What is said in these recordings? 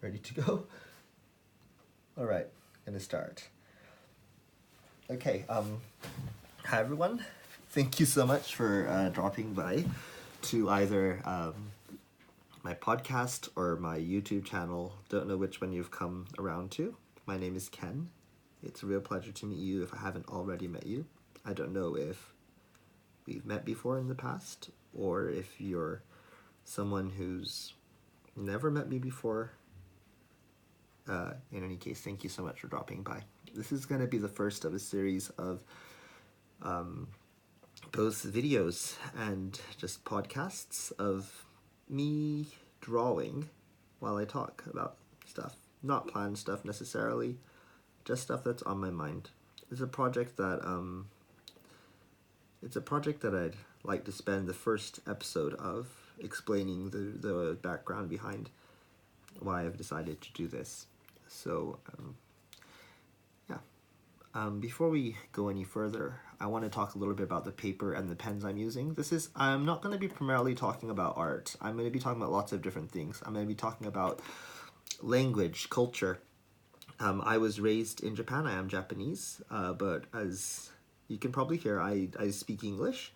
Ready to go? All right, gonna start. Okay, hi everyone. Thank you so much for dropping by to either my podcast or my YouTube channel. Don't know which one you've come around to. My name is Ken. It's a real pleasure to meet you if I haven't already met you. I don't know if we've met before in the past or if you're someone who's never met me before. In any case, thank you so much for dropping by. This is going to be the first of a series of both videos and just podcasts of me drawing while I talk about stuff. Not planned stuff necessarily, just stuff that's on my mind. It's a project that I'd like to spend the first episode of explaining the background behind why I've decided to do this. So, before we go any further, I want to talk a little bit about the paper and the pens I'm using. I'm not going to be primarily talking about art. I'm going to be talking about lots of different things. I'm going to be talking about language, culture. I was raised in Japan. I am Japanese, but as you can probably hear, I speak English.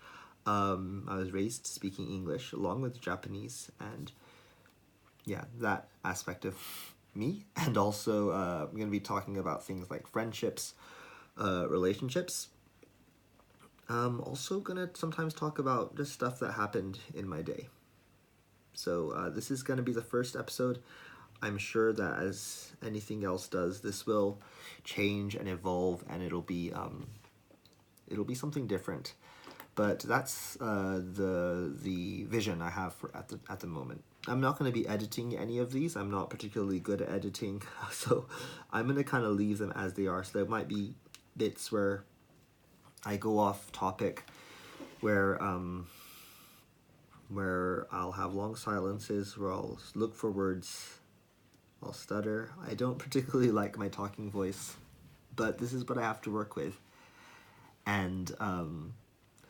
I was raised speaking English along with Japanese, and yeah, that aspect of me. And also, I'm going to be talking about things like friendships, relationships. Also going to sometimes talk about just stuff that happened in my day. So this is going to be the first episode. I'm sure that as anything else does, this will change and evolve, and it'll be something different. But that's the vision I have at the moment. I'm not going to be editing any of these. I'm not particularly good at editing, so I'm going to kind of leave them as they are. So there might be bits where I go off topic, where I'll have long silences, where I'll look for words, I'll stutter. I don't particularly like my talking voice, but this is what I have to work with, and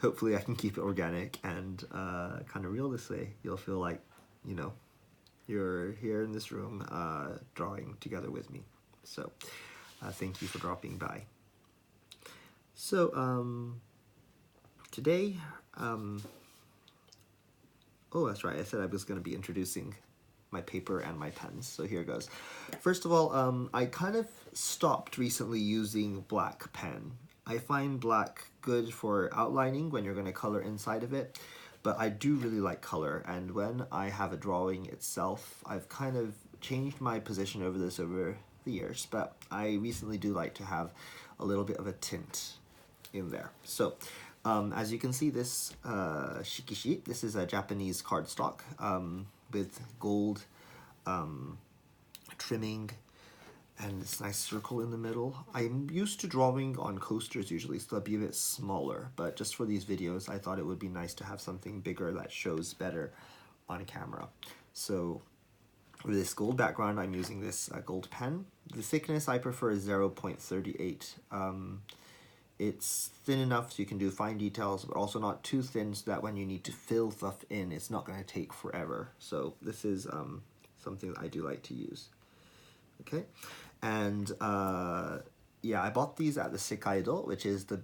hopefully I can keep it organic and kind of real this way. You'll feel like, you're here in this room drawing together with me. So thank you for dropping by. So today, oh, that's right, I said I was going to be introducing my paper and my pens, so here goes. First of all, I kind of stopped recently using black pen. I find black good for outlining when you're going to color inside of it, but I do really like color, and when I have a drawing itself, I've kind of changed my position over the years, but I recently do like to have a little bit of a tint in there. So as you can see, this shikishi, this is a Japanese cardstock with gold trimming and this nice circle in the middle. I'm used to drawing on coasters usually, so they'll be a bit smaller, but just for these videos I thought it would be nice to have something bigger that shows better on camera. So with this gold background, I'm using this gold pen. The thickness I prefer is 0.38. It's thin enough so you can do fine details, but also not too thin so that when you need to fill stuff in, it's not going to take forever. So this is something that I do like to use. Okay, and yeah, I bought these at the Sekaido, which is a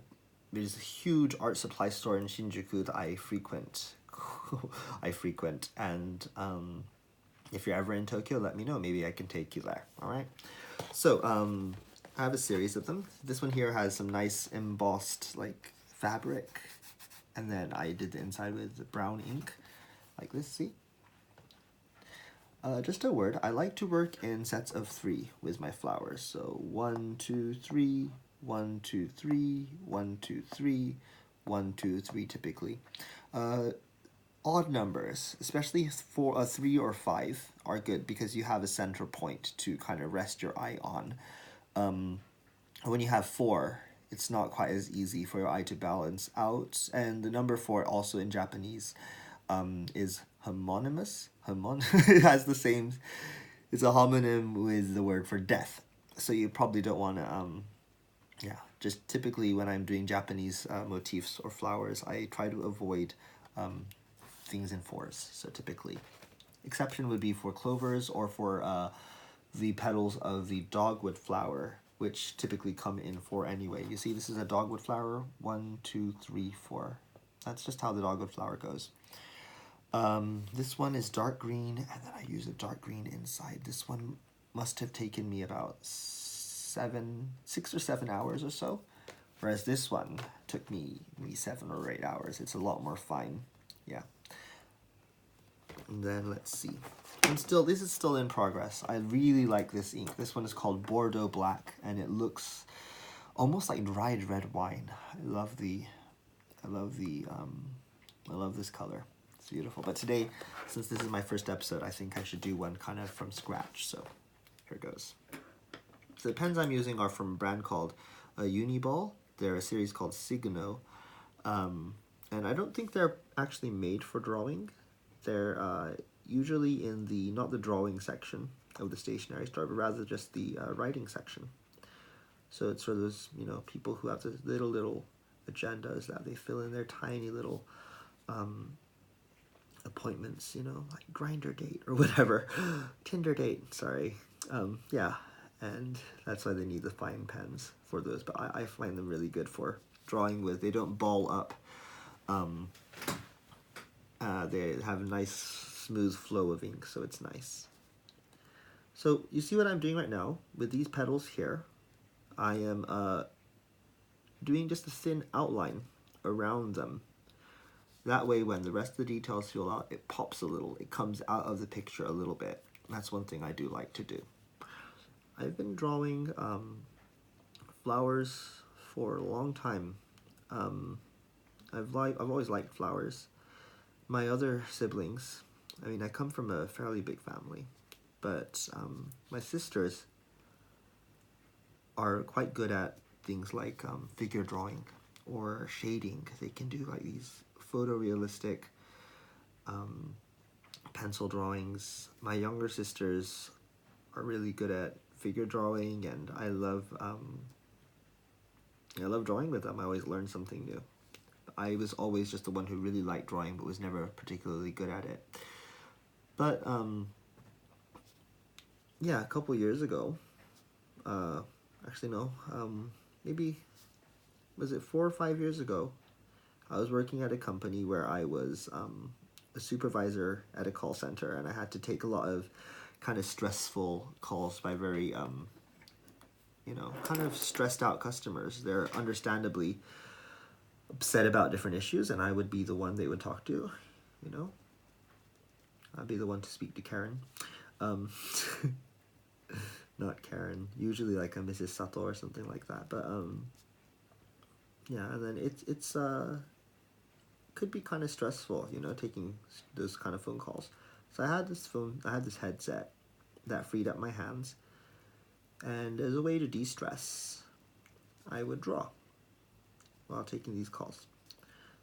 huge art supply store in Shinjuku that I frequent. And if you're ever in Tokyo, let me know. Maybe I can take you there. All right. So I have a series of them. This one here has some nice embossed like fabric, and then I did the inside with brown ink, like this. See. Just a word, I like to work in sets of 3 with my flowers. So 1, 2, 3, 1, 2, 3, 1, 2, 3, 1, 2, 3 typically. Odd numbers, especially 3 or 5, are good because you have a center point to kind of rest your eye on. When you have 4, it's not quite as easy for your eye to balance out. And the number 4 also in Japanese is homonymous. It has the same, it's a homonym with the word for death. So you probably don't want to, just typically when I'm doing Japanese motifs or flowers, I try to avoid things in 4s. So typically, exception would be for clovers or for the petals of the dogwood flower, which typically come in four anyway. You see, this is a dogwood flower. 1, 2, 3, 4. That's just how the dogwood flower goes. This one is dark green, and then I use a dark green inside. This one must have taken me about 6 or 7 hours or so, whereas this one took me maybe 7 or 8 hours. It's a lot more fine. Yeah. And then let's see. This is still in progress. I really like this ink. This one is called Bordeaux Black, and it looks almost like dried red wine. I love this color. It's beautiful. But today, since this is my first episode, I think I should do one kind of from scratch. So here goes. So the pens I'm using are from a brand called Uniball. They're a series called Signo. And I don't think they're actually made for drawing. They're usually in not the drawing section of the stationery store, but rather just the writing section. So it's for those, people who have the little agendas that they fill in their tiny little appointments, like grinder date or whatever. Tinder date, sorry. Yeah, and that's why they need the fine pens for those. But I find them really good for drawing with. They don't ball up. They have a nice smooth flow of ink, so it's nice. So you see what I'm doing right now with these petals here. I am doing just a thin outline around them. That way when the rest of the details fill out, it pops a little. It comes out of the picture a little bit. That's one thing I do like to do. I've been drawing flowers for a long time. I've always liked flowers. My other siblings, I come from a fairly big family, but my sisters are quite good at things like figure drawing or shading. They can do like these photorealistic pencil drawings. My younger sisters are really good at figure drawing, and I love drawing with them. I always learn something new. I was always just the one who really liked drawing, but was never particularly good at it. But yeah, a couple years ago, maybe was it 4 or 5 years ago, I was working at a company where I was a supervisor at a call center, and I had to take a lot of kind of stressful calls by very kind of stressed out customers. They're understandably upset about different issues, and I would be the one they would talk to. I'd be the one to speak to Karen. Not Karen, usually like a Mrs. Sato or something like that. But yeah, and then it's could be kind of stressful, taking those kind of phone calls. So I had this headset that freed up my hands, and as a way to de-stress, I would draw while taking these calls.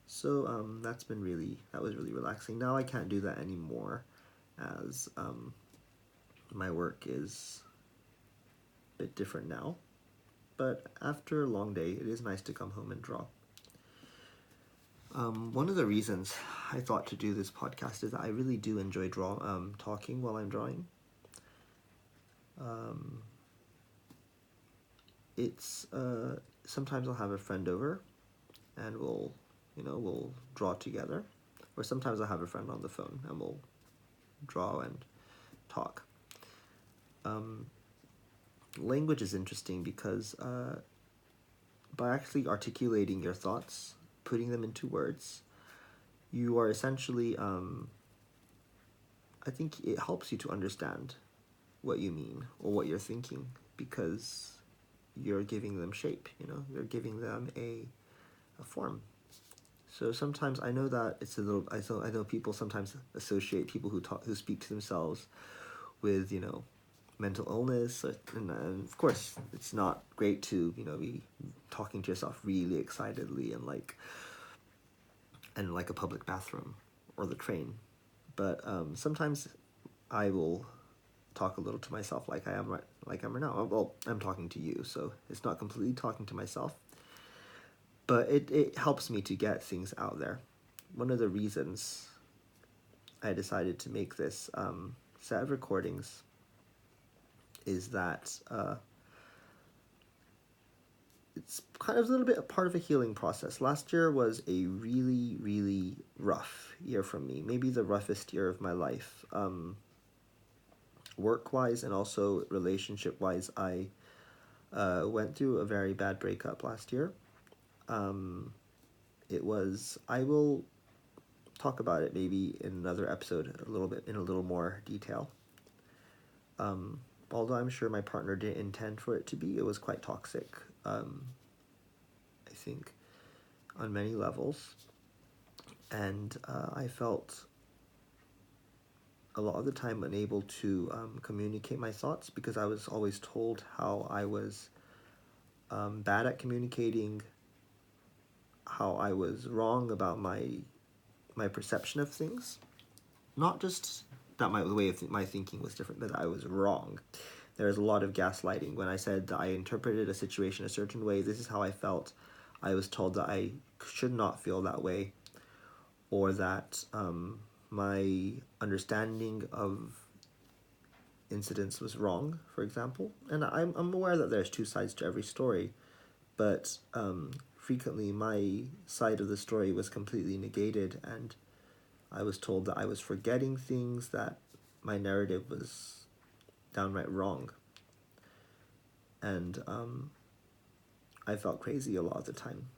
So that was really relaxing. Now I can't do that anymore, as my work is a bit different now. But after a long day, it is nice to come home and draw. One of the reasons I thought to do this podcast is that I really do enjoy talking while I'm drawing. Sometimes I'll have a friend over, and we'll draw together, or sometimes I'll have a friend on the phone and we'll draw and talk. Language is interesting because by actually articulating your thoughts, putting them into words, you are essentially, I think it helps you to understand what you mean or what you're thinking, because you're giving them shape, you're giving them a form. So sometimes I know that it's a little, I know people sometimes associate people who speak to themselves with, mental illness, and of course it's not great to, be talking to yourself really excitedly and like a public bathroom or the train. But sometimes I will talk a little to myself like I'm right now. Well, I'm talking to you, so it's not completely talking to myself, but it helps me to get things out there. One of the reasons I decided to make this set of recordings is that it's kind of a little bit a part of a healing process. Last year was a really, really rough year for me. Maybe the roughest year of my life. Work-wise and also relationship-wise, I went through a very bad breakup last year. I will talk about it maybe in another episode a little bit in a little more detail. Although I'm sure my partner didn't intend for it to be, it was quite toxic. I think on many levels, and I felt a lot of the time unable to communicate my thoughts because I was always told how I was bad at communicating, how I was wrong about my perception of things. Not just that my way of my thinking was different, but that I was wrong. There was a lot of gaslighting. When I said that I interpreted a situation a certain way, this is how I felt. I was told that I should not feel that way, or that my understanding of incidents was wrong, for example. And I'm aware that there's two sides to every story, but frequently my side of the story was completely negated, and I was told that I was forgetting things, that my narrative was downright wrong. And I felt crazy a lot of the time.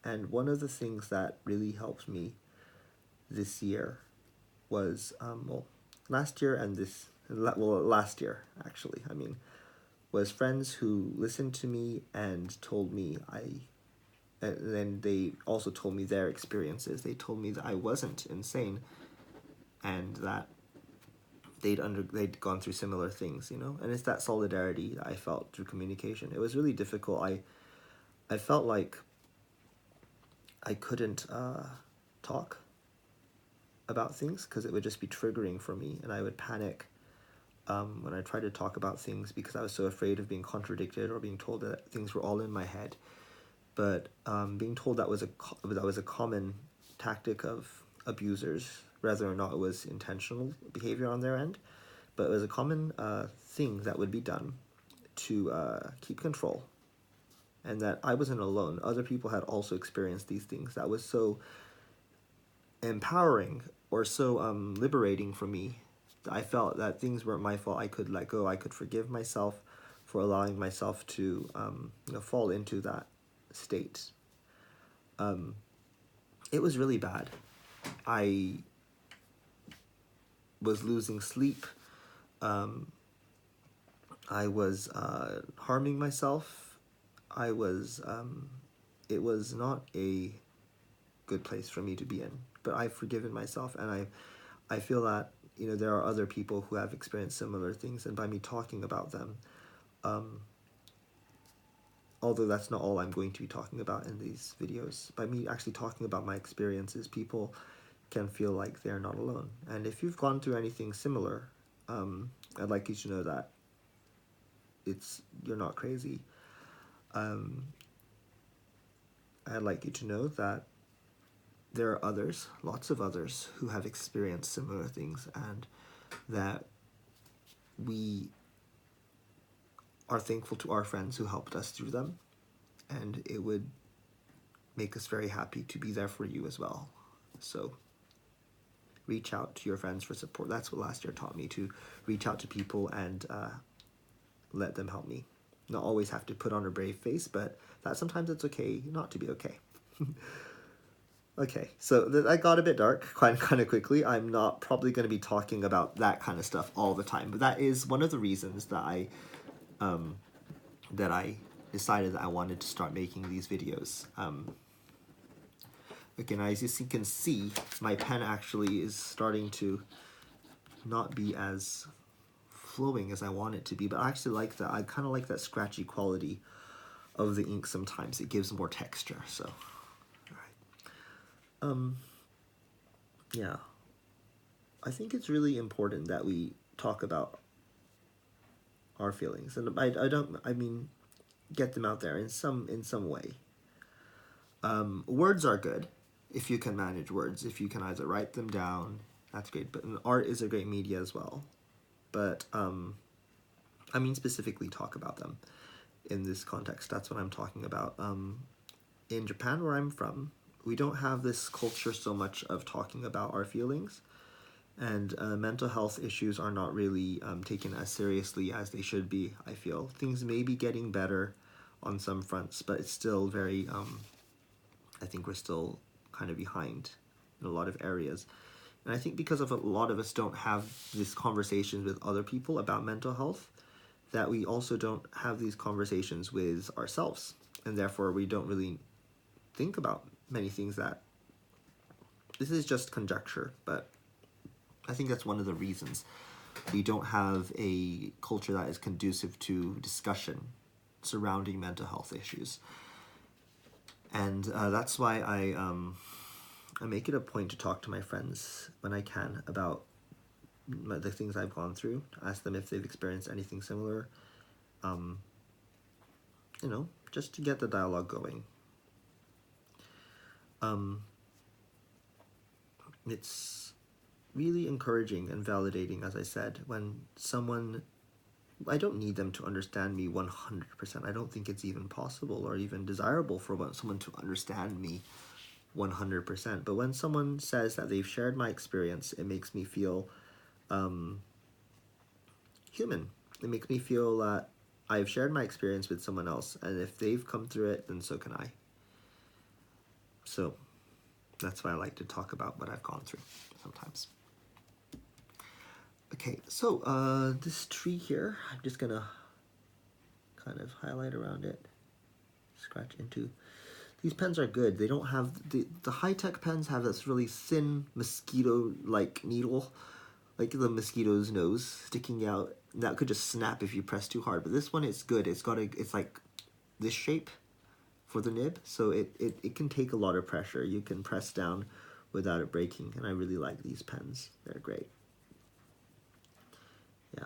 And one of the things that really helped me this year was, last year actually, was friends who listened to me and told me and then they also told me their experiences. They told me that I wasn't insane, and that they'd gone through similar things, and it's that solidarity that I felt through communication. It was really difficult. I felt like I couldn't talk about things because it would just be triggering for me, and I would panic when I tried to talk about things because I was so afraid of being contradicted or being told that things were all in my head. But being told that was a common tactic of abusers, whether or not it was intentional behavior on their end, but it was a common thing that would be done to keep control, and that I wasn't alone. Other people had also experienced these things. That was so empowering or so liberating for me. I felt that things weren't my fault. I could let go. I could forgive myself for allowing myself to fall into that state. It was really bad. I was losing sleep. I was harming myself. It was not a good place for me to be in. But I've forgiven myself, and I feel that there are other people who have experienced similar things, and by me talking about them, although that's not all I'm going to be talking about in these videos, by me actually talking about my experiences, people can feel like they're not alone. And if you've gone through anything similar, I'd like you to know that you're not crazy. I'd like you to know that there are others, lots of others, who have experienced similar things, and that we are thankful to our friends who helped us through them, and it would make us very happy to be there for you as well. So reach out to your friends for support. That's what last year taught me, to reach out to people and let them help me. Not always have to put on a brave face, but that sometimes it's okay not to be okay. Okay, so that got a bit dark kind of quickly. I'm not probably going to be talking about that kind of stuff all the time, but that is one of the reasons that I decided that I wanted to start making these videos. Again, as you can see, my pen actually is starting to not be as flowing as I want it to be, but I actually like that. I kind of like that scratchy quality of the ink sometimes. It gives more texture, so... yeah, I think it's really important that we talk about our feelings, and I mean, get them out there in some way. Words are good if you can manage words. If you can either write them down, that's great. But art is a great media as well. But I mean specifically talk about them in this context. That's what I'm talking about. In Japan, where I'm from, we don't have this culture so much of talking about our feelings, and mental health issues are not really taken as seriously as they should be, I feel. Things may be getting better on some fronts, but it's still very, I think we're still kind of behind in a lot of areas. And I think because of a lot of us don't have these conversations with other people about mental health, that we also don't have these conversations with ourselves. And therefore we don't really think about many things that, this is just conjecture, but I think that's one of the reasons we don't have a culture that is conducive to discussion surrounding mental health issues. And that's why I make it a point to talk to my friends when I can about the things I've gone through, ask them if they've experienced anything similar, you know, just to get the dialogue going. It's really encouraging and validating, as I said, when someone, I don't need them to understand me 100%. I don't think it's even possible or even desirable for someone to understand me 100%. But when someone says that they've shared my experience, it makes me feel human. It makes me feel that I've shared my experience with someone else, and if they've come through it, then so can I. So that's why I like to talk about what I've gone through sometimes. Okay, so this tree here, I'm just gonna kind of highlight around it, scratch into. These pens are good. They don't have, the high-tech pens have this really thin mosquito-like needle, like the mosquito's nose sticking out. That could just snap if you press too hard, but this one is good. It's got it's like this shape for the nib, so it can take a lot of pressure. You can press down without it breaking, and I really like these pens. They're great. Yeah.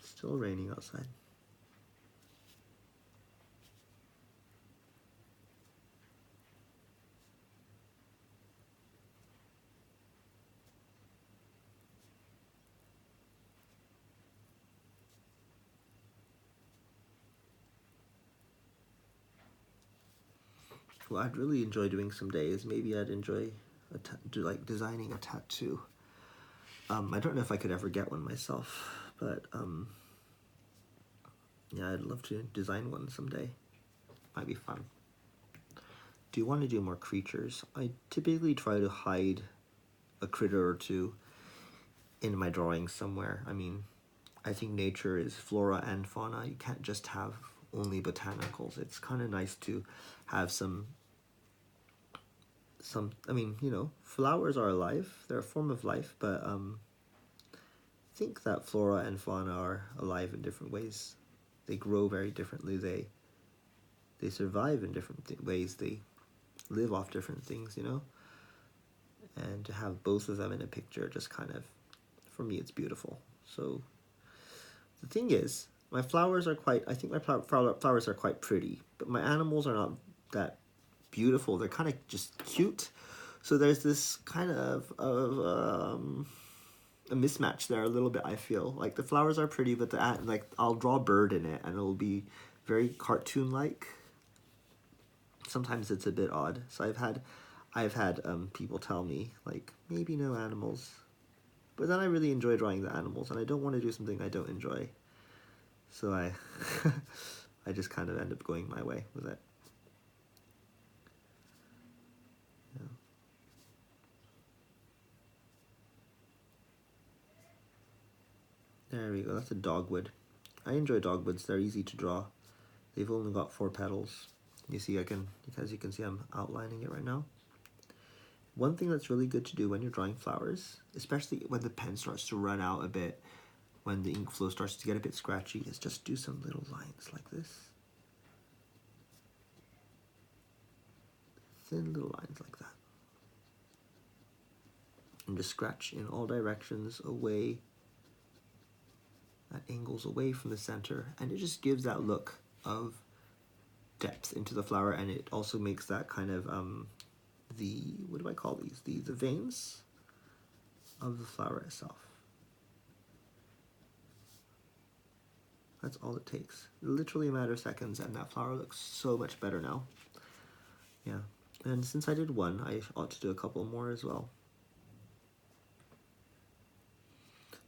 Still raining outside. Well, I'd really enjoy doing some days. Maybe I'd enjoy like designing a tattoo. I don't know if I could ever get one myself, but yeah, I'd love to design one someday. Might be fun. Do you want to do more creatures? I typically try to hide a critter or two in my drawings somewhere. I mean, I think nature is flora and fauna. You can't just have only botanicals. It's kind of nice to have some, I mean, you know, flowers are alive. They're a form of life, but I think that flora and fauna are alive in different ways. They grow very differently. They survive in different ways. They live off different things, you know? And to have both of them in a picture just kind of, for me, it's beautiful. So the thing is, my flowers are quite, I think my flowers are quite pretty, but my animals are not that beautiful. They're kind of just cute. So there's this kind of a mismatch there a little bit, I feel. Like the flowers are pretty, but like I'll draw a bird in it and it'll be very cartoon-like. Sometimes it's a bit odd. So I've had people tell me like maybe no animals, but then I really enjoy drawing the animals, and I don't want to do something I don't enjoy. So I I just kind of end up going my way with it. Yeah. There we go. That's a dogwood. I enjoy dogwoods. They're easy to draw. They've only got 4 petals. You see, as you can see, I'm outlining it right now. One thing that's really good to do when you're drawing flowers, especially when the pen starts to run out a bit, when the ink flow starts to get a bit scratchy, is just do some little lines like this. Thin little lines like that. And just scratch in all directions away, at angles away from the center, and it just gives that look of depth into the flower, and it also makes that kind of, what do I call these? The veins? of the flower itself. That's all it takes. Literally a matter of seconds, and that flower looks so much better now. Yeah, and since I did one, I ought to do a couple more as well.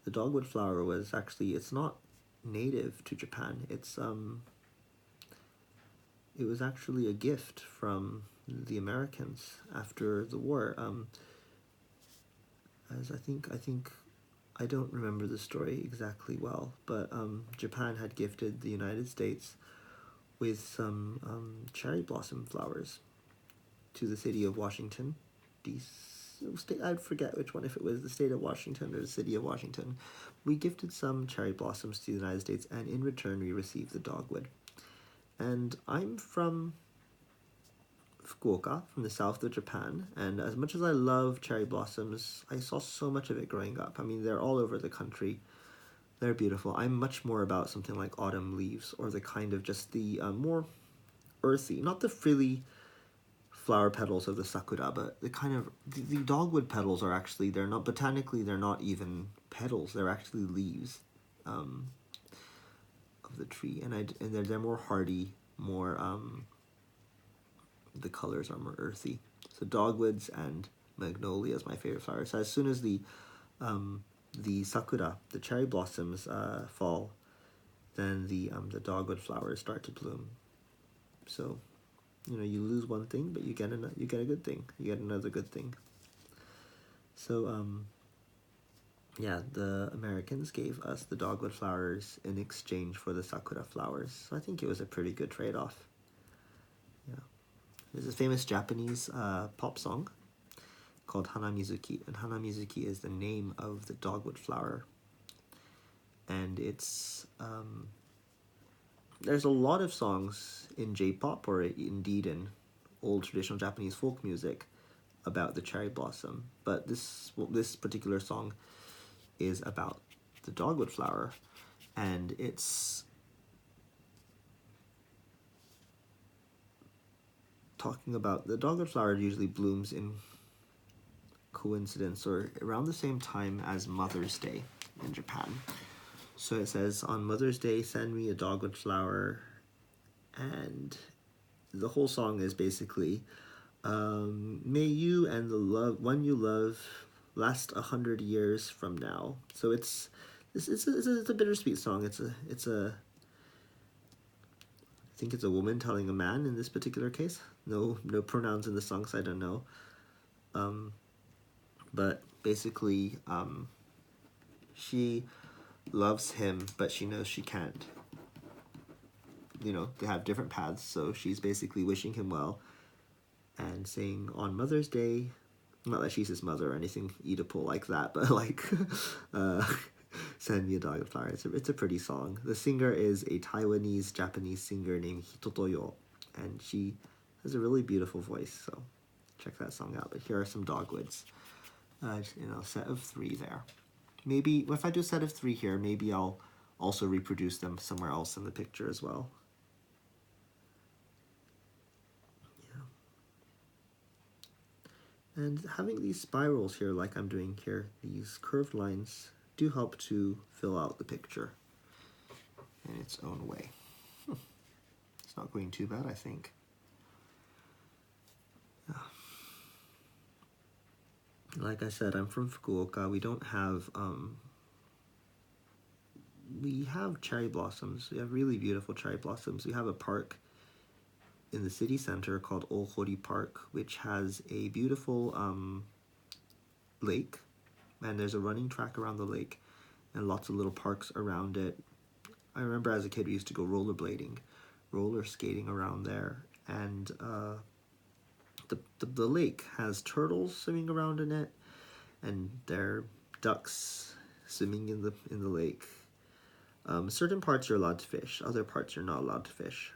The dogwood flower was actually, it's not native to Japan. It was actually a gift from the Americans after the war. As I don't remember the story exactly well, but Japan had gifted the United States with some cherry blossom flowers to the city of Washington, D.C. I'd forget which one, if it was the state of Washington or the city of Washington. We gifted some cherry blossoms to the United States, and in return we received the dogwood. And I'm from Fukuoka, from the south of Japan, and as much as I love cherry blossoms, I saw so much of it growing up. I mean, they're all over the country. They're beautiful. I'm much more about something like autumn leaves, or the kind of just the more earthy, not the frilly flower petals of the sakura, but the kind of, the dogwood petals are actually, they're not, botanically, they're not even petals, they're actually leaves of the tree, and they're more hardy, more, the colors are more earthy. So dogwoods and magnolia is my favorite flower. So as soon as the sakura, the cherry blossoms fall, then the dogwood flowers start to bloom. So, you know, you lose one thing, but you get a good thing. You get another good thing. So, yeah, the Americans gave us the dogwood flowers in exchange for the sakura flowers. So I think it was a pretty good trade-off. Yeah. There's a famous Japanese pop song called Hanamizuki, and Hanamizuki is the name of the dogwood flower. And it's, there's a lot of songs in J-pop, or indeed in old traditional Japanese folk music, about the cherry blossom, but this particular song is about the dogwood flower, and it's talking about the dogwood flower usually blooms in coincidence or around the same time as Mother's Day in Japan. So it says, on Mother's Day, send me a dogwood flower, and the whole song is basically, may you and the one you love last 100 years from now. So it's a bittersweet song. I think it's a woman telling a man in this particular case. No pronouns in the song, so I don't know. But basically, she loves him, but she knows she can't. You know, they have different paths, so she's basically wishing him well and saying, on Mother's Day, not that she's his mother or anything Oedipal like that, but like, send me a dogwood flower. It's a pretty song. The singer is a Taiwanese-Japanese singer named Hitotoyo, and she has a really beautiful voice, so check that song out. But here are some dogwoods. Set of 3 there. Maybe, if I do a set of 3 here, maybe I'll also reproduce them somewhere else in the picture as well. Yeah. And having these spirals here, like I'm doing here, these curved lines, do help to fill out the picture in its own way. It's not going too bad, I think. Yeah. Like I said, I'm from Fukuoka. We don't have, we have cherry blossoms. We have really beautiful cherry blossoms. We have a park in the city center called Ohori Park, which has a beautiful lake, and there's a running track around the lake, and lots of little parks around it. I remember as a kid we used to go roller skating around there, and the lake has turtles swimming around in it, and there are ducks swimming in the lake. Certain parts you're allowed to fish, other parts you're not allowed to fish.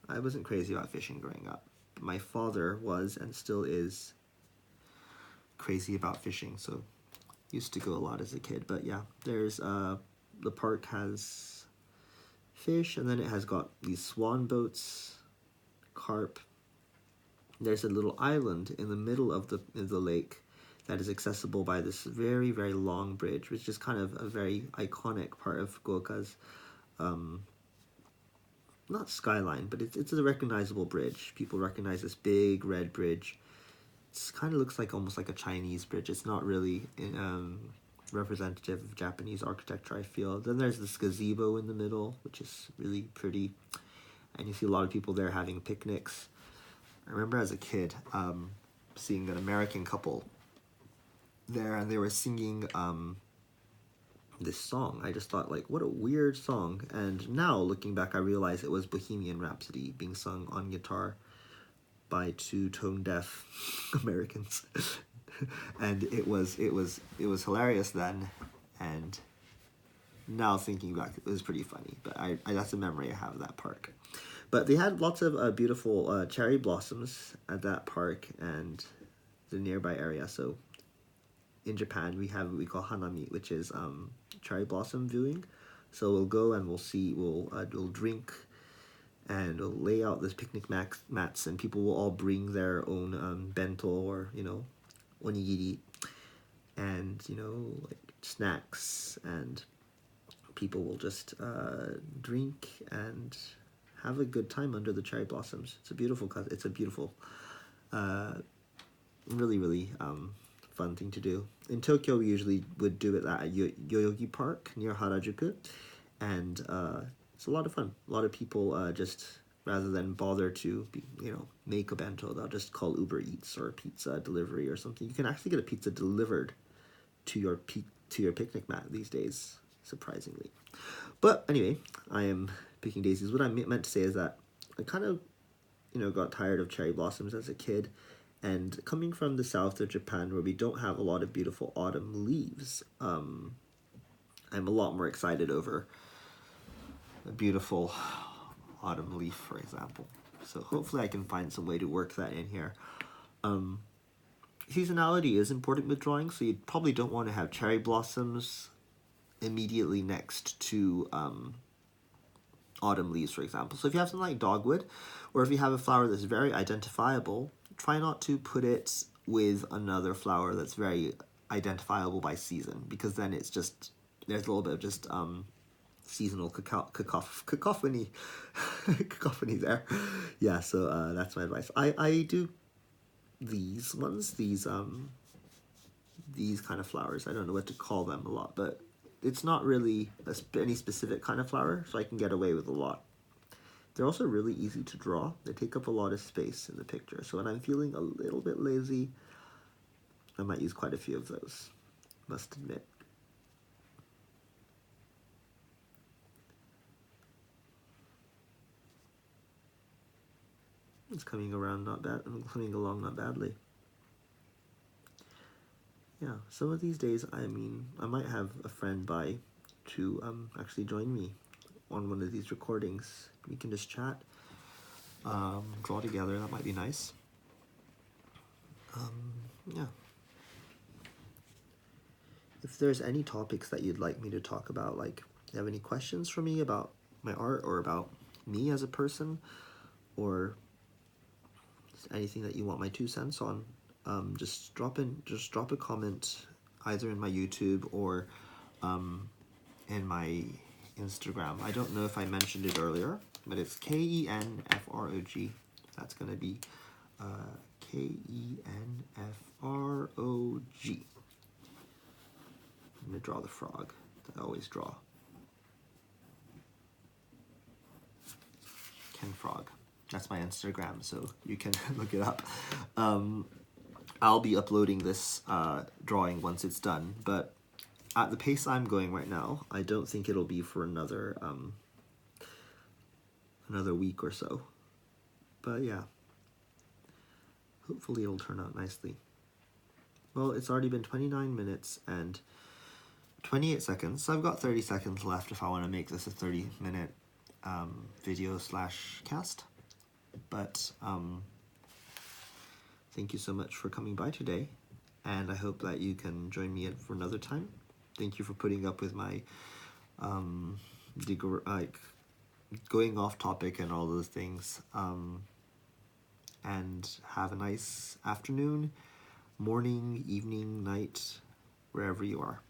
I wasn't crazy about fishing growing up, but my father was and still is crazy about fishing, so used to go a lot as a kid. But yeah, there's the park has fish, and then it has got these swan boats, carp. There's a little island in the middle of the lake that is accessible by this very, very long bridge, which is kind of a very iconic part of Fukuoka's, not skyline, but it's a recognizable bridge. People recognize this big red bridge. It kind of looks like almost like a Chinese bridge. It's not really representative of Japanese architecture, I feel. Then there's this gazebo in the middle, which is really pretty. And you see a lot of people there having picnics. I remember as a kid seeing an American couple there, and they were singing this song. I just thought, like, what a weird song. And now, looking back, I realized it was Bohemian Rhapsody being sung on guitar by two tone-deaf Americans. And it was hilarious then, and now thinking back, it was pretty funny. But I that's a memory I have of that park. But they had lots of beautiful cherry blossoms at that park and the nearby area. So in Japan, we have what we call hanami, which is cherry blossom viewing. So we'll go and we'll drink, and we'll lay out this picnic mats, and people will all bring their own bento, or onigiri, and like snacks, and people will just drink and have a good time under the cherry blossoms. It's a beautiful really, really fun thing to do. In Tokyo, we usually would do it at Yoyogi Park near Harajuku, and it's a lot of fun. A lot of people just, rather than bother to make a bento, they'll just call Uber Eats or pizza delivery or something. You can actually get a pizza delivered to your picnic mat these days, surprisingly. But anyway, I am picking daisies. What I meant to say is that I kind of got tired of cherry blossoms as a kid, and coming from the south of Japan, where we don't have a lot of beautiful autumn leaves, I'm a lot more excited over a beautiful autumn leaf, for example. So hopefully I can find some way to work that in here. Seasonality is important with drawing, so you probably don't want to have cherry blossoms immediately next to autumn leaves, for example. So if you have something like dogwood, or if you have a flower that's very identifiable, try not to put it with another flower that's very identifiable by season, because then it's just, there's a little bit of just seasonal cacophony cacophony there. Yeah, so that's my advice. I do these ones, these kind of flowers. I don't know what to call them a lot, but it's not really any specific kind of flower, so I can get away with a lot. They're also really easy to draw. They take up a lot of space in the picture, so when I'm feeling a little bit lazy, I might use quite a few of those, must admit. It's coming along not badly. Yeah, some of these days, I might have a friend by to actually join me on one of these recordings. We can just chat, draw together. That might be nice. Yeah. If there's any topics that you'd like me to talk about, like, you have any questions for me about my art or about me as a person, or anything that you want my 2 cents on, just drop a comment either in my YouTube or in my Instagram. I don't know if I mentioned it earlier, but it's Kenfrog. That's gonna be Kenfrog. I'm gonna draw the frog that I always draw. Kenfrog. That's my Instagram, so you can look it up. I'll be uploading this drawing once it's done, but at the pace I'm going right now, I don't think it'll be for another week or so. But yeah, hopefully it'll turn out nicely. Well, it's already been 29 minutes and 28 seconds, so I've got 30 seconds left if I want to make this a 30-minute video / cast. But thank you so much for coming by today, and I hope that you can join me for another time. Thank you for putting up with my going off topic and all those things. And have a nice afternoon, morning, evening, night, wherever you are.